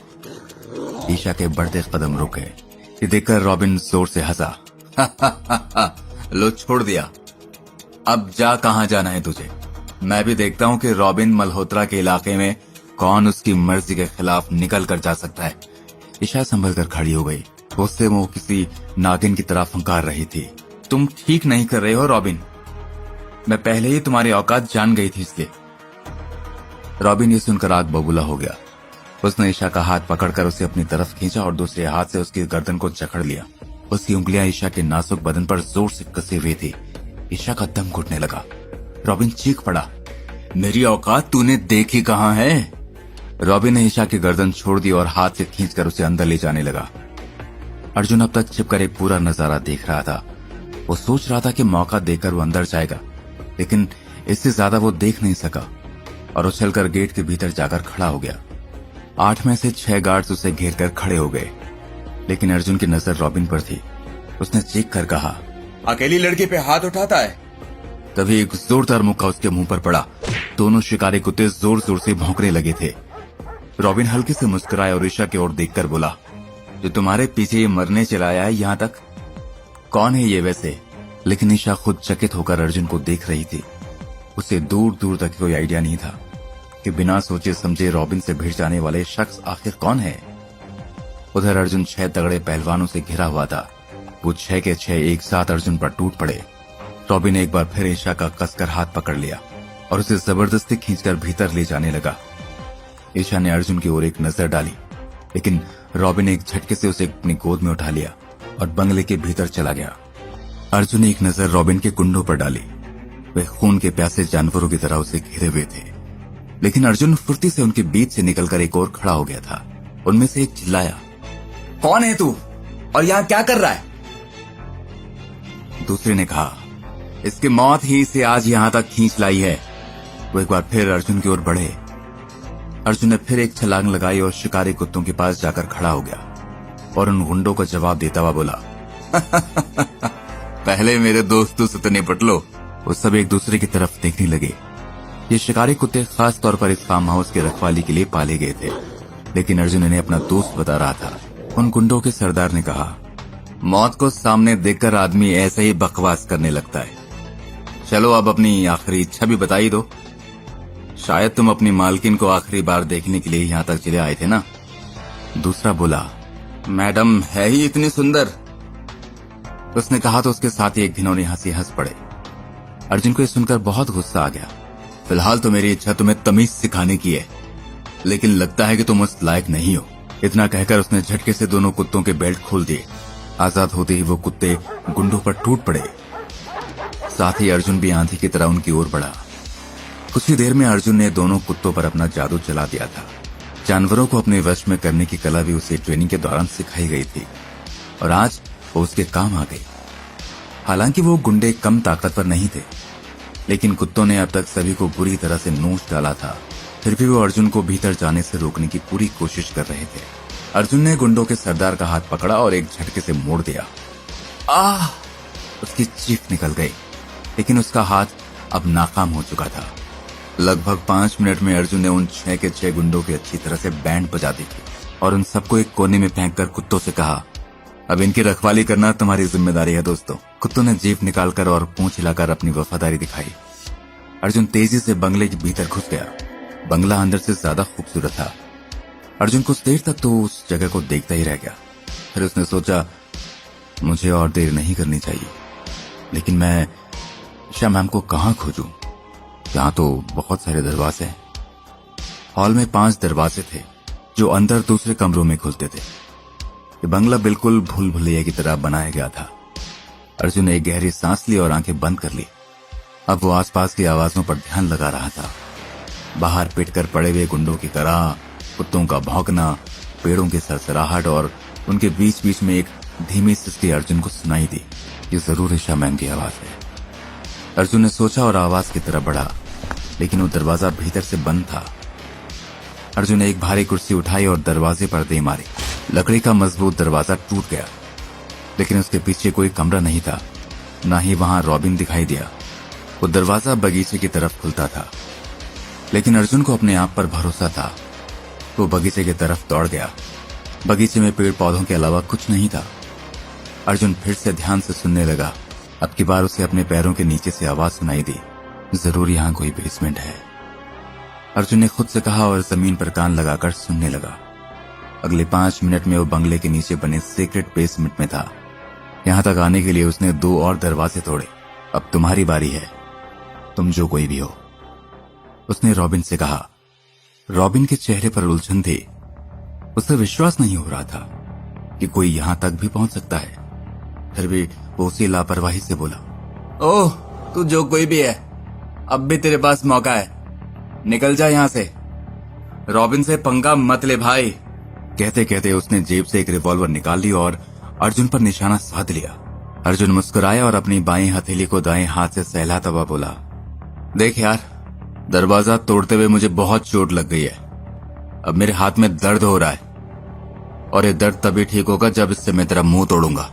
ईशा के बढ़ते कदम रुक गए। ये देखकर रॉबिन जोर से हंसा। लो छोड़ दिया, अब जा, कहां जाना है तुझे? मैं भी देखता हूं कि रॉबिन मल्होत्रा के इलाके में कौन उसकी मर्जी के खिलाफ निकल कर जा सकता है। ईशा संभल कर खड़ी हो गई। उससे वो किसी नागिन की तरह फंकार रही थी। तुम ठीक नहीं कर रहे हो रॉबिन, मैं पहले ही तुम्हारी औकात जान गई थी इसलिए। रॉबिन ये सुनकर आग बबूला हो गया। उसने ईशा का हाथ पकड़कर उसे अपनी तरफ खींचा और दूसरे हाथ से उसकी गर्दन को जकड़ लिया। उसकी उंगलियां ईशा के नाजुक बदन पर जोर से कसी हुई थी। ईशा का दम घुटने लगा। रॉबिन चीख पड़ा, मेरी औकात तूने देखी कहां है? रॉबिन ने ईशा की गर्दन छोड़ दी और हाथ से खींचकर उसे अंदर ले जाने लगा। अर्जुन अब तक छिपकर एक पूरा नजारा देख रहा था। वो सोच रहा था कि मौका देकर वो अंदर जाएगा, लेकिन इससे ज्यादा वो देख नहीं सका और उछलकर गेट के भीतर जाकर खड़ा हो गया। 8 में से 6 गार्ड्स उसे घेर कर खड़े हो गए, लेकिन अर्जुन की नजर रॉबिन पर थी। उसने चीख कर कहा, अकेली लड़की पे हाथ उठाता है? तभी एक जोरदार मुक्का उसके मुंह पर पड़ा। दोनों शिकारी कुत्ते जोर जोर से भौंकने लगे थे। रॉबिन हल्के से मुस्कुराया और ईशा की ओर देखकर बोला, जो तुम्हारे पीछे ये मरने चलाया है यहां तक, कौन है ये वैसे? लेकिन ईशा खुद चकित होकर अर्जुन को देख रही थी। उसे दूर दूर तक कोई आइडिया नहीं था कि बिना सोचे समझे रॉबिन से भिड़ जाने वाले शख्स आखिर कौन है। उधर अर्जुन 6 तगड़े पहलवानों से घिरा हुआ था। वो 6 के 6 एक साथ अर्जुन पर टूट पड़े। रॉबिन ने एक बार फिर ईशा का कसकर हाथ पकड़ लिया और उसे जबरदस्ती खींचकर भीतर ले जाने लगा। ईशा ने अर्जुन की ओर एक नजर डाली, लेकिन रॉबिन ने एक झटके से उसे अपनी गोद में उठा लिया और बंगले के भीतर चला गया। अर्जुन ने एक नजर रॉबिन के कुंडों पर डाली। वे खून के प्यासे जानवरों की तरह उसे घिरे हुए थे, लेकिन अर्जुन फुर्ती से उनके बीच से निकलकर एक और खड़ा हो गया था। उनमें से एक चिल्लाया, कौन है तू और यहाँ क्या कर रहा है? दूसरे ने कहा, इसकी मौत ही इसे आज यहाँ तक खींच लाई है। वो एक बार फिर अर्जुन की ओर बढ़े। अर्जुन ने फिर एक छलांग लगाई और शिकारी कुत्तों के पास जाकर खड़ा हो गया और उन गुंडों को जवाब देता हुआ बोला, पहले मेरे दोस्तों से तो निपट लो। वो सब एक दूसरे की तरफ देखने लगे। ये शिकारी कुत्ते खास तौर पर इस फार्म हाउस की रखवाली के लिए पाले गए थे, लेकिन अर्जुन इन्हें अपना दोस्त बता रहा था। उन गुंडों के सरदार ने कहा, मौत को सामने देखकर आदमी ऐसे ही बकवास करने लगता है। चलो अब अपनी आखिरी इच्छा भी बता ही दो। शायद तुम अपनी मालकिन को आखिरी बार देखने के लिए यहाँ तक चले आए थे ना? दूसरा बोला, मैडम है ही इतनी सुंदर। उसने कहा तो उसके साथ ही एक घिनौनी हंसी हंस पड़े। अर्जुन को यह सुनकर बहुत गुस्सा आ गया। फिलहाल तो मेरी इच्छा तुम्हें तमीज सिखाने की है, लेकिन लगता है कि तुम उस लायक नहीं हो। इतना कहकर उसने झटके से दोनों कुत्तों के बेल्ट खोल दिए। आजाद होते ही वो कुत्ते गुंडों पर टूट पड़े। साथ ही अर्जुन भी आंधी की तरह उनकी ओर बढ़ा। कुछ ही देर में अर्जुन ने दोनों कुत्तों पर अपना जादू चला दिया था। जानवरों को अपने वश में करने की कला भी उसे ट्रेनिंग के दौरान सिखाई गई थी और आज वो उसके काम आ गई। हालांकि वो गुंडे कम ताकतवर नहीं थे, लेकिन कुत्तों ने अब तक सभी को बुरी तरह से नोच डाला था। फिर भी वो अर्जुन को भीतर जाने से रोकने की पूरी कोशिश कर रहे थे। अर्जुन ने गुंडों के सरदार का हाथ पकड़ा और एक झटके से मोड़ दिया। आह! उसकी चीख निकल गई, लेकिन उसका हाथ अब नाकाम हो चुका था। लगभग 5 मिनट में अर्जुन ने उन 6 के 6 गुंडों की अच्छी तरह से बैंड बजा दी थी और उन सबको एक कोने में फेंककर कुत्तों से कहा, अब इनकी रखवाली करना तुम्हारी जिम्मेदारी है दोस्तों। कुत्तों ने जीभ निकालकर और पूंछ हिलाकर अपनी वफादारी दिखाई। अर्जुन तेजी से बंगले के भीतर घुस गया। बंगला अंदर से ज्यादा खूबसूरत था। अर्जुन कुछ देर तक तो उस जगह को देखता ही रह गया। फिर उसने सोचा, मुझे और देर नहीं करनी चाहिए, लेकिन मैं ईशा मैम को कहां खोजूं? यहाँ तो बहुत सारे दरवाजे हैं। हॉल में 5 दरवाजे थे जो अंदर दूसरे कमरों में खुलते थे। ये बंगला बिल्कुल भूल भुलैया की तरह बनाया गया था। अर्जुन ने एक गहरी सांस ली और आंखें बंद कर ली। अब वो आसपास की आवाजों पर ध्यान लगा रहा था। बाहर पिटकर पड़े हुए गुंडों की तरह कुत्तों का भौंकना, पेड़ों की सरसराहट और उनके बीच बीच में एक धीमी सिसकी अर्जुन को सुनाई दी। ये जरूर ईशा मैम की आवाज है। अर्जुन ने सोचा और आवाज की तरफ बढ़ा, लेकिन वो दरवाजा भीतर से बंद था। अर्जुन ने एक भारी कुर्सी उठाई और दरवाजे पर दे मारी। लकड़ी का मजबूत दरवाजा टूट गया, लेकिन उसके पीछे कोई कमरा नहीं था, न ही वहां रॉबिन दिखाई दिया। वो दरवाजा बगीचे की तरफ खुलता था, लेकिन अर्जुन को अपने आप पर भरोसा था। वो बगीचे की तरफ दौड़ गया। बगीचे में पेड़ पौधों के अलावा कुछ नहीं था। अर्जुन फिर से ध्यान से सुनने लगा। अब की बार उसे अपने पैरों के नीचे से आवाज सुनाई दी, जरूर यहाँ कोई बेसमेंट है। अर्जुन ने खुद से कहा और जमीन पर कान लगाकर सुनने लगा। अगले 5 मिनट में वो बंगले के नीचे बने सीक्रेट बेसमेंट में था। यहाँ तक आने के लिए उसने 2 और दरवाजे तोड़े। अब तुम्हारी बारी है, तुम जो कोई भी हो, उसने रॉबिन से कहा। रॉबिन के चेहरे पर उलझन थी। उसे विश्वास नहीं हो रहा था कि कोई यहां तक भी पहुंच सकता है। फिर भी वो उसी लापरवाही से बोला, ओह, तू जो कोई भी है, अब भी तेरे पास मौका है, निकल जा यहां से। रॉबिन से पंगा मत ले भाई। कहते कहते उसने जेब से एक रिवॉल्वर निकाल ली और अर्जुन पर निशाना साध लिया। अर्जुन मुस्कुराया और अपनी बाएं हथेली को दाएं हाथ से सहलाता हुआ बोला, देख यार, दरवाजा तोड़ते हुए मुझे बहुत चोट लग गई है। अब मेरे हाथ में दर्द हो रहा है और ये दर्द तभी ठीक होगा जब इससे मैं तेरा मुंह तोड़ूंगा।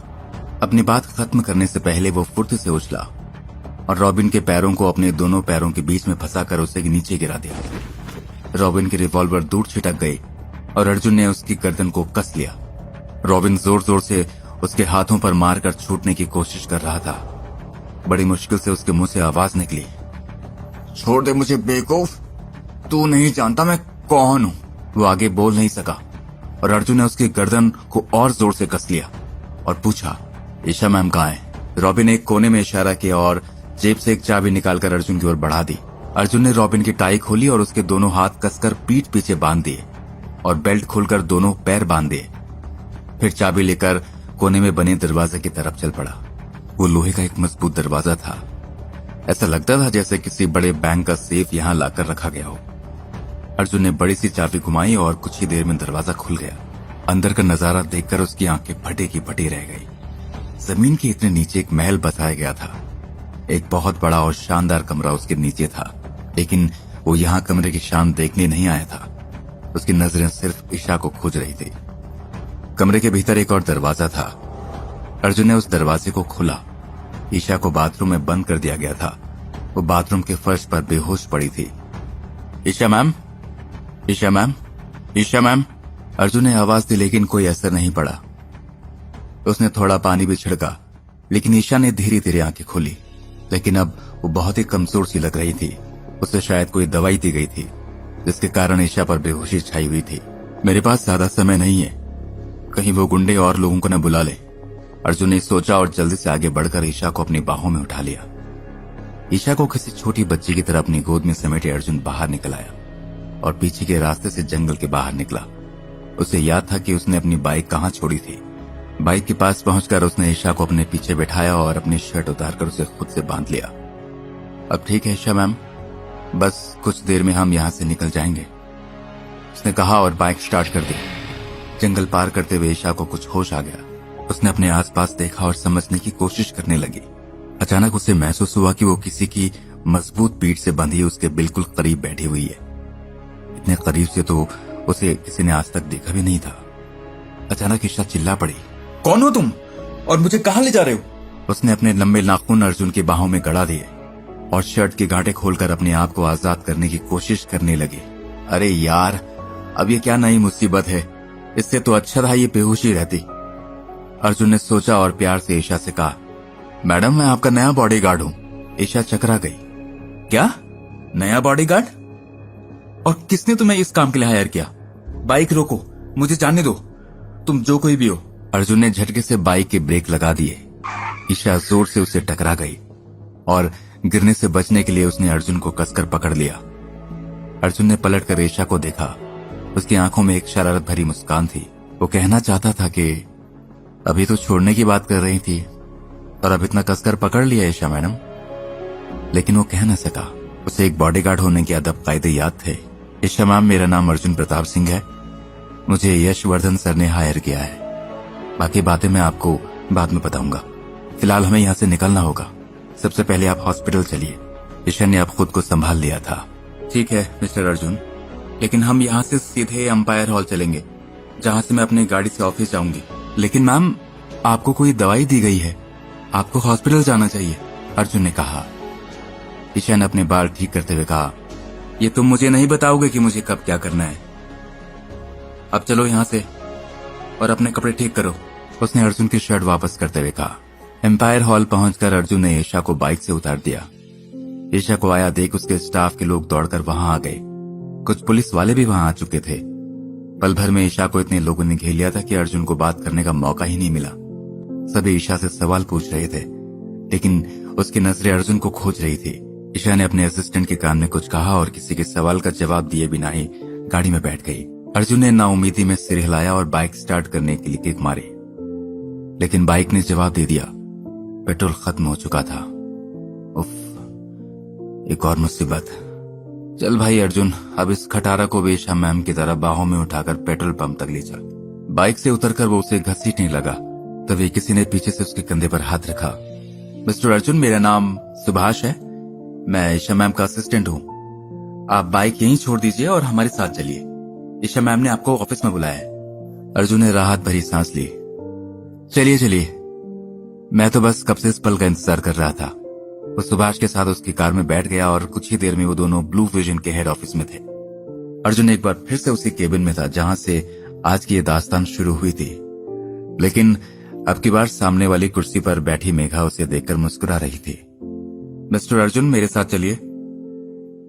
अपनी बात खत्म करने से पहले वो फुर्ती से उछला और रॉबिन के पैरों को अपने दोनों पैरों के बीच में फंसाकर उसे नीचे गिरा दिया। रॉबिन की रिवॉल्वर दूर छिटक गई और अर्जुन ने उसकी गर्दन को कस लिया। रॉबिन जोर जोर से उसके हाथों पर मारकर छूटने की कोशिश कर रहा था। बड़ी मुश्किल से उसके मुंह से आवाज निकली, छोड़ दे मुझे बेवकूफ, तू नहीं जानता मैं कौन हूं। वो आगे बोल नहीं सका और अर्जुन ने उसकी गर्दन को और जोर से कस लिया और पूछा, ईशा मैम कहाँ है? रॉबिन ने एक कोने में इशारा किया और जेब से एक चाबी निकालकर अर्जुन की ओर बढ़ा दी। अर्जुन ने रॉबिन की टाई खोली और उसके दोनों हाथ कसकर पीठ पीछे बांध दिए और बेल्ट खोलकर दोनों पैर बांध दिए। फिर चाबी लेकर कोने में बने दरवाजे की तरफ चल पड़ा। वो लोहे का एक मजबूत दरवाजा था। ऐसा लगता था जैसे किसी बड़े बैंक का सेफ यहां लाकर रखा गया हो। अर्जुन ने बड़ी सी चाबी घुमाई और कुछ ही देर में दरवाजा खुल गया। अंदर का नजारा देखकर उसकी आंखें फटे की फटी रह गई। जमीन के इतने नीचे एक महल बसाया गया था। एक बहुत बड़ा और शानदार कमरा उसके नीचे था, लेकिन वो यहाँ कमरे की शान देखने नहीं आया था। उसकी नजरें सिर्फ ईशा को खोज रही थी। कमरे के भीतर एक और दरवाजा था। अर्जुन ने उस दरवाजे को खोला। ईशा को बाथरूम में बंद कर दिया गया था। वो बाथरूम के फर्श पर बेहोश पड़ी थी। Isha ma'am, Isha ma'am, Isha ma'am. Arjun ने आवाज दी लेकिन कोई असर नहीं पड़ा। उसने थोड़ा पानी भी छिड़का, लेकिन ईशा ने धीरे धीरे आंखें खोली, लेकिन अब वो बहुत ही कमजोर सी लग रही थी। उसे शायद कोई दवाई दी गई थी, जिसके कारण ईशा पर बेहोशी छाई हुई थी। मेरे पास ज्यादा समय नहीं है, कहीं वो गुंडे और लोगों को न बुला ले। अर्जुन ने सोचा और जल्दी से आगे बढ़कर ईशा को अपनी बाहों में उठा लिया। ईशा को किसी छोटी बच्ची की तरह अपनी गोद में समेटे अर्जुन बाहर निकल आया और पीछे के रास्ते से जंगल के बाहर निकला। उसे याद था कि उसने अपनी बाइक कहाँ छोड़ी थी। बाइक के पास पहुंचकर उसने ईशा को अपने पीछे बैठाया और अपनी शर्ट उतारकर उसे खुद से बांध लिया। अब ठीक है ईशा मैम, बस कुछ देर में हम यहाँ से निकल जाएंगे, उसने कहा और बाइक स्टार्ट कर दी। जंगल पार करते हुए ईशा को कुछ होश आ गया। उसने अपने आसपास देखा और समझने की कोशिश करने लगी। अचानक उसे महसूस हुआ कि वो किसी की मजबूत पीठ से बंधी उसके बिल्कुल करीब बैठी हुई है। इतने करीब से तो उसे किसी ने आज तक देखा भी नहीं था। अचानक ईशा चिल्ला पड़ी, कौन हो तुम और मुझे कहां ले जा रहे हो? उसने अपने लंबे नाखून अर्जुन की बाहों में गड़ा दिए और शर्ट के गांठें खोलकर अपने आप को आजाद करने की कोशिश करने लगी। अरे यार, अब ये क्या नई मुसीबत है, इससे तो अच्छा था ये बेहोशी रहती। अर्जुन ने सोचा और प्यार से ईशा से कहा, मैडम मैं आपका नया बॉडीगार्ड हूं। ईशा चकरा गई, क्या नया बॉडीगार्ड? और किसने तुम्हें इस काम के लिए हायर किया? बाइक रोको, मुझे जाने दो, तुम जो कोई भी हो। अर्जुन ने झटके से बाइक के ब्रेक लगा दिए। ईशा जोर से उसे टकरा गई और गिरने से बचने के लिए उसने अर्जुन को कसकर पकड़ लिया। अर्जुन ने पलटकर ईशा को देखा। उसकी आंखों में एक शरारत भरी मुस्कान थी। वो कहना चाहता था कि अभी तो छोड़ने की बात कर रही थी और अब इतना कसकर पकड़ लिया ईशा मैडम, लेकिन वो कह न सका। उसे एक बॉडीगार्ड होने के अदब कायदे याद थे। ईशा मैम, मेरा नाम अर्जुन प्रताप सिंह है, मुझे यशवर्धन सर ने हायर किया है। बाकी बातें मैं आपको बाद में बताऊंगा, फिलहाल हमें यहाँ से निकलना होगा। सबसे पहले आप हॉस्पिटल चलिए। ईशा ने अब खुद को संभाल लिया था। ठीक है मिस्टर अर्जुन, लेकिन हम यहाँ से सीधे अंपायर हॉल चलेंगे, जहाँ से मैं अपनी गाड़ी से ऑफिस जाऊंगी। लेकिन मैम, आपको कोई दवाई दी गई है, आपको हॉस्पिटल जाना चाहिए, अर्जुन ने कहा। ईशा ने अपने बाल ठीक करते हुए कहा, ये तुम मुझे नहीं बताओगे कि मुझे कब क्या करना है। अब चलो यहाँ से और अपने कपड़े ठीक करो। उसने अर्जुन की शर्ट वापस करते हुए कहा। एम्पायर हॉल पहुंचकर अर्जुन ने ईशा को बाइक से उतार दिया। ईशा को आया देख उसके स्टाफ के लोग दौड़कर वहां आ गए। कुछ पुलिस वाले भी वहां आ चुके थे। पल भर में ईशा को इतने लोगों ने घेर लिया था कि अर्जुन को बात करने का मौका ही नहीं मिला। सभी ईशा से सवाल पूछ रहे थे, लेकिन उसकी नजरें अर्जुन को खोज रही थी। ईशा ने अपने असिस्टेंट के कान में कुछ कहा और किसी के सवाल का जवाब दिए बिना ही गाड़ी में बैठ गई। अर्जुन ने नाउमीदी में सिर हिलाया और बाइक स्टार्ट करने के लिए किक मारी, लेकिन बाइक ने जवाब दे दिया। पेट्रोल खत्म हो चुका था। उफ, एक और मुसीबत। चल भाई अर्जुन, अब इस खटारा को भी ईशा मैम की तरह बाहों में उठाकर पेट्रोल पंप तक ले चल। बाइक से उतरकर वो उसे घसीटने लगा, तभी किसी ने पीछे से उसके कंधे पर हाथ रखा। मिस्टर अर्जुन, मेरा नाम सुभाष है, मैं ईशा मैम का असिस्टेंट हूँ। आप बाइक यहीं छोड़ दीजिए और हमारे साथ चलिए। ईशा मैम ने आपको ऑफिस में बुलाया है। अर्जुन ने राहत भरी सांस ली। चलिए चलिए, मैं तो बस कब से इस पल का इंतजार कर रहा था। वो सुभाष के साथ उसकी कार में बैठ गया और कुछ ही देर में वो दोनों ब्लू विजन के हेड ऑफिस में थे। अर्जुन एक बार फिर से उसी केबिन में था जहां से आज की ये दास्तान शुरू हुई थी, लेकिन अब की बार सामने वाली कुर्सी पर बैठी मेघा उसे देखकर मुस्कुरा रही थी। मिस्टर अर्जुन, मेरे साथ चलिए,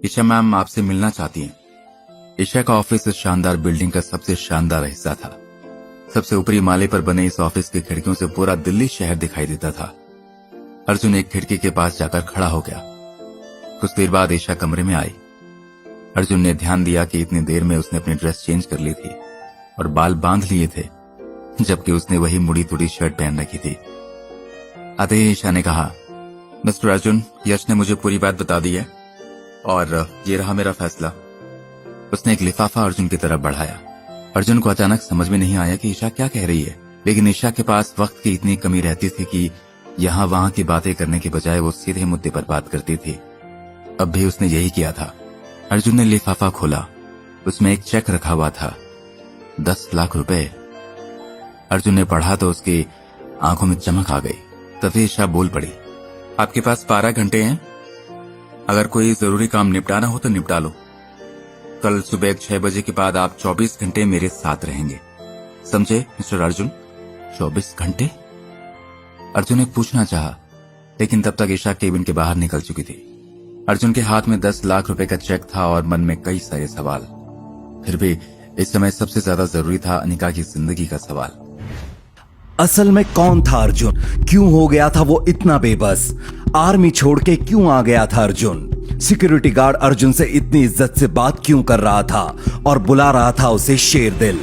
ईशा मैम आपसे मिलना चाहती हैं। ईशा का ऑफिस इस शानदार बिल्डिंग का सबसे शानदार हिस्सा था। सबसे ऊपरी माले पर बने इस ऑफिस की खिड़कियों से पूरा दिल्ली शहर दिखाई देता था। अर्जुन एक खिड़की के पास जाकर खड़ा हो गया। कुछ देर बाद ईशा कमरे में आई। अर्जुन ने ध्यान दिया कि इतनी देर में उसने अपनी ड्रेस चेंज कर ली थी और बाल बांध लिए थे, जबकि उसने वही मुड़ी तुड़ी शर्ट पहन रखी थी। आते ही ईशा ने कहा, मिस्टर अर्जुन, यश ने मुझे पूरी बात बता दी है और ये रहा मेरा फैसला। उसने एक लिफाफा अर्जुन की तरफ बढ़ाया। अर्जुन को अचानक समझ में नहीं आया कि ईशा क्या कह रही है, लेकिन ईशा के पास वक्त की इतनी कमी रहती थी कि यहाँ वहां की बातें करने के बजाय वो सीधे मुद्दे पर बात करती थी। अब भी उसने यही किया था। अर्जुन ने लिफाफा खोला। उसमें एक चेक रखा हुआ था, 10 लाख रुपए। अर्जुन ने पढ़ा तो उसकी आंखों में चमक आ गई। तभी ईशा बोल पड़ी, आपके पास 12 घंटे हैं, अगर कोई जरूरी काम निपटाना हो तो निपटा लो। कल सुबह 6 बजे के बाद आप 24 घंटे मेरे साथ रहेंगे, समझे मिस्टर अर्जुन? 24 घंटे? अर्जुन ने पूछना चाहा, लेकिन तब तक ईशा केबिन के बाहर निकल चुकी थी। अर्जुन के हाथ में 10 लाख रुपए का चेक था और मन में कई सारे सवाल। फिर भी इस समय सबसे ज्यादा जरूरी था अनिका की जिंदगी का सवाल। असल में कौन था अर्जुन? क्यों हो गया था वो इतना बेबस? आर्मी छोड़ के क्यों आ गया था अर्जुन? सिक्योरिटी गार्ड अर्जुन से इतनी इज्जत से बात क्यों कर रहा था और बुला रहा था उसे शेर दिल?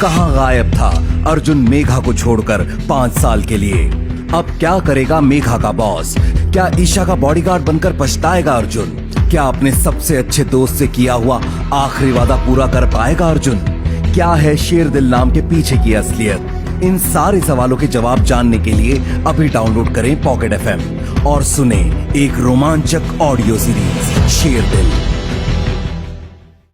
कहां गायब था अर्जुन मेघा को छोड़कर 5 साल के लिए? अब क्या करेगा मेघा का बॉस? क्या ईशा का बॉडीगार्ड बनकर पछताएगा अर्जुन? क्या अपने सबसे अच्छे दोस्त से किया हुआ आखिरी वादा पूरा कर पाएगा अर्जुन? क्या है शेर दिल नाम के पीछे की असलियत? इन सारे सवालों के जवाब जानने के लिए अभी डाउनलोड करें पॉकेट FM और सुने एक रोमांचक ऑडियो सीरीज शेर दिल।